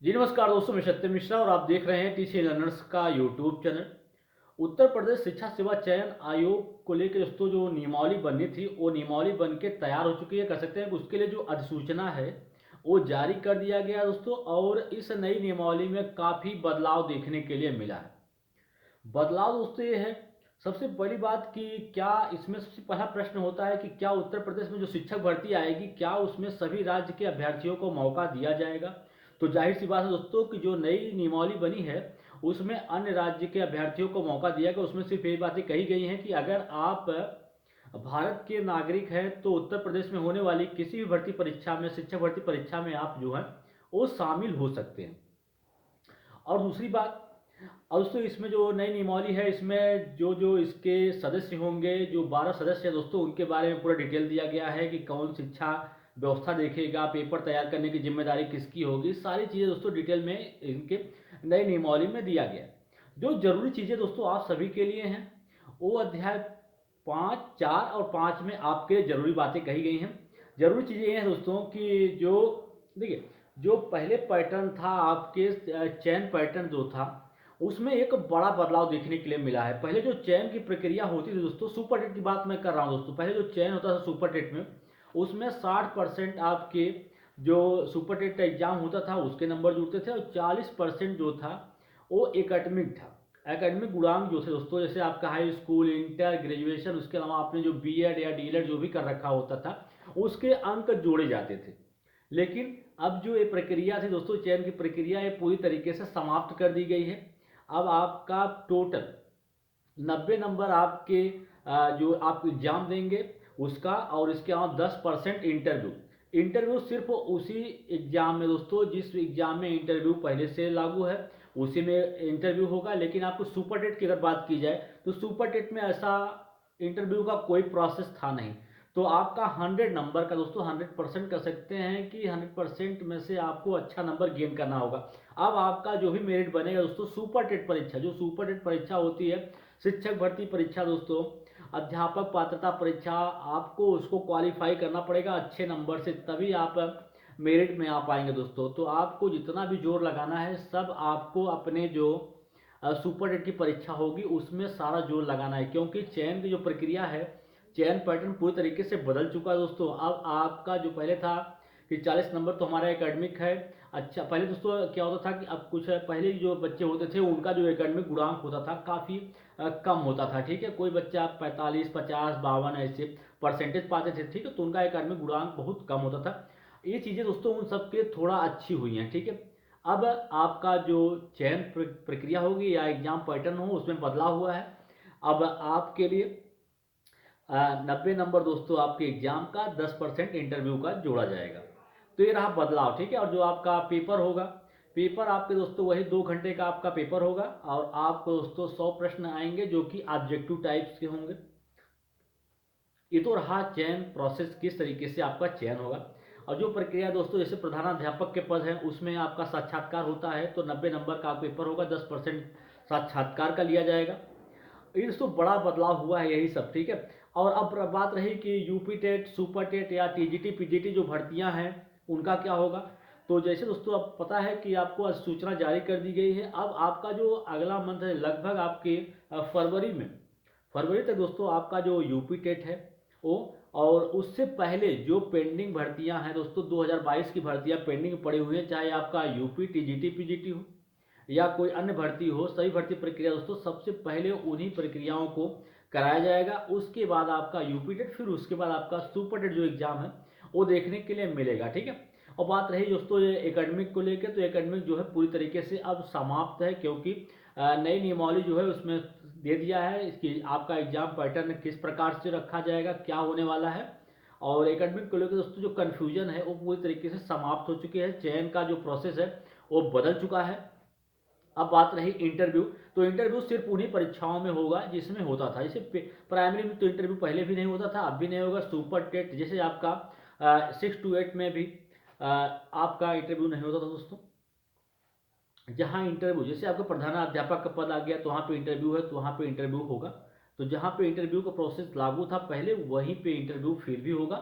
जी नमस्कार दोस्तों, मैं सत्यम मिश्रा और आप देख रहे हैं टीसी लर्नर्स का यूट्यूब चैनल। उत्तर प्रदेश शिक्षा सेवा चयन आयोग को लेकर दोस्तों जो नियमावली बननी थी वो नियमावली बन के तैयार हो चुकी है। कह सकते हैं कि उसके लिए जो अधिसूचना है वो जारी कर दिया गया है दोस्तों। और इस नई नियमावली में काफ़ी बदलाव देखने के लिए मिला है। बदलाव दोस्तों ये है, सबसे बड़ी बात कि क्या इसमें सबसे पहला प्रश्न होता है कि क्या उत्तर प्रदेश में जो शिक्षक भर्ती आएगी क्या उसमें सभी राज्य के अभ्यर्थियों को मौका दिया जाएगा। तो जाहिर सी बात है दोस्तों कि जो नई नियमावली बनी है उसमें अन्य राज्य के अभ्यर्थियों को मौका दिया गया। उसमें सिर्फ यही बातें कही गई हैं कि अगर आप भारत के नागरिक हैं तो उत्तर प्रदेश में होने वाली किसी भी भर्ती परीक्षा में, शिक्षक भर्ती परीक्षा में आप जो है वो शामिल हो सकते हैं। और दूसरी बात, और दोस्तों इसमें जो नई नियमावली है इसमें जो जो इसके सदस्य होंगे, जो 12 सदस्य हैं दोस्तों, उनके बारे में पूरा डिटेल दिया गया है कि कौन शिक्षा व्यवस्था देखेगा, पेपर तैयार करने की जिम्मेदारी किसकी होगी, सारी चीज़ें दोस्तों डिटेल में इनके नई नियमावली में दिया गया है। जो जरूरी चीज़ें दोस्तों आप सभी के लिए हैं वो अध्याय 5, 4 और 5 में आपके लिए जरूरी बातें कही गई हैं। जरूरी चीज़ें ये हैं दोस्तों कि जो देखिए, जो पहले पैटर्न था आपके चयन पैटर्न जो था उसमें एक बड़ा बदलाव देखने के लिए मिला है। पहले जो चयन की प्रक्रिया होती थी दोस्तों, सुपर टेट की बात मैं कर रहा हूँ दोस्तों, पहले जो चयन होता था सुपर टेट में उसमें 60% आपके जो सुपर टेट का एग्जाम होता था उसके नंबर जुड़ते थे और 40% जो था वो एकेडमिक था। एकेडमिक गुणांक जो थे दोस्तों, जैसे आपका हाई स्कूल, इंटर, ग्रेजुएशन, उसके अलावा आपने जो बीएड या डीएलएड जो भी कर रखा होता था उसके अंक जोड़े जाते थे। लेकिन अब जो ये प्रक्रिया थी दोस्तों, चयन की प्रक्रिया, ये पूरी तरीके से समाप्त कर दी गई है। अब आपका टोटल 90 नंबर आपके जो आप एग्जाम देंगे उसका, और इसके अलावा 10% इंटरव्यू। इंटरव्यू सिर्फ उसी एग्जाम में दोस्तों जिस एग्जाम में इंटरव्यू पहले से लागू है उसी में इंटरव्यू होगा। लेकिन आपको सुपर टेट की अगर बात की जाए तो सुपर टेट में ऐसा इंटरव्यू का कोई प्रोसेस था नहीं। तो आपका 100 नंबर का दोस्तों 100% कर सकते हैं कि 100% में से आपको अच्छा नंबर गेन करना होगा। अब आपका जो भी मेरिट बनेगा दोस्तों, सुपर टेट परीक्षा, जो सुपर टेट परीक्षा होती है शिक्षक भर्ती परीक्षा दोस्तों, अध्यापक पात्रता परीक्षा, आपको उसको क्वालिफाई करना पड़ेगा अच्छे नंबर से, तभी आप मेरिट में आ पाएंगे दोस्तों। तो आपको जितना भी जोर लगाना है सब आपको अपने जो सुपर टेट की परीक्षा होगी उसमें सारा जोर लगाना है, क्योंकि चयन की जो प्रक्रिया है, चयन पैटर्न पूरी तरीके से बदल चुका है दोस्तों। अब आपका जो पहले था कि 40 नंबर तो हमारा एकेडमिक है। अच्छा, पहले दोस्तों क्या होता था कि अब कुछ पहले जो बच्चे होते थे उनका जो एकेडमिक गुणांक होता था काफ़ी कम होता था। ठीक है, कोई बच्चा 45, 50, 52 ऐसे परसेंटेज पाते थे। ठीक है, तो उनका एकेडमिक गुणांक बहुत कम होता था। ये चीज़ें दोस्तों उन सबके थोड़ा अच्छी हुई हैं। ठीक है, अब आपका जो चयन प्रक्रिया होगी या एग्जाम पैटर्न हो उसमें बदलाव हुआ है। अब आपके लिए 90 नंबर दोस्तों आपके एग्जाम का, 10% इंटरव्यू का जोड़ा जाएगा। तो ये रहा बदलाव। ठीक है, और जो आपका पेपर होगा, पेपर आपके दोस्तों वही 2 घंटे का आपका पेपर होगा और आपको दोस्तों 100 प्रश्न आएंगे जो कि ऑब्जेक्टिव टाइप्स के होंगे। ये तो रहा चयन प्रोसेस, किस तरीके से आपका चयन होगा। और जो प्रक्रिया दोस्तों, जैसे प्रधानाध्यापक के पद है उसमें आपका साक्षात्कार होता है तो 90 नंबर का पेपर होगा, 10% साक्षात्कार का लिया जाएगा। ये दोस्तों बड़ा बदलाव हुआ है यही सब। ठीक है, और अब बात रही कि यूपी टेट, सुपर टेट या टीजीटी पीजीटी जो भर्तियां हैं उनका क्या होगा। तो जैसे दोस्तों अब पता है कि आपको अधिसूचना जारी कर दी गई है। अब आपका जो अगला मंथ है लगभग आपके फरवरी में, फरवरी तक दोस्तों आपका जो यूपी टेट है वो, और उससे पहले जो पेंडिंग भर्तियां हैं दोस्तों, 2022 की भर्तियां पेंडिंग पड़ी हुई हैं, चाहे आपका यूपी टीजीटी पीजीटी हो या कोई अन्य भर्ती हो, सभी भर्ती प्रक्रिया दोस्तों सबसे पहले उन्हीं प्रक्रियाओं को कराया जाएगा। उसके बाद आपका यूपी टेट, फिर उसके बाद आपका सुपर टेट जो एग्जाम है वो देखने के लिए मिलेगा। ठीक है, और बात रही दोस्तों ये एकेडमिक को लेकर, तो एकेडमिक जो है पूरी तरीके से अब समाप्त है, क्योंकि नई नियमावली जो है उसमें दे दिया है इसकी आपका एग्जाम पैटर्न किस प्रकार से रखा जाएगा, क्या होने वाला है। और एकेडमिक को लेकर दोस्तों जो कन्फ्यूजन है वो पूरी तरीके से समाप्त हो चुकी है। चयन का जो प्रोसेस है वो बदल चुका है। अब बात रही इंटरव्यू, तो इंटरव्यू सिर्फ उन्हीं परीक्षाओं में होगा जिसमें होता था। जैसे प्राइमरी में तो इंटरव्यू पहले भी नहीं होता था, अब भी नहीं होगा। सुपर टेट जैसे आपका 6 to 8 में भी आपका इंटरव्यू नहीं होता था दोस्तों। जहाँ इंटरव्यू, जैसे आपका प्रधानाध्यापक का पद आ गया तो वहाँ पे इंटरव्यू है तो वहाँ पे इंटरव्यू होगा। तो जहाँ पे इंटरव्यू का प्रोसेस लागू था पहले, वहीं पे इंटरव्यू फिर भी होगा।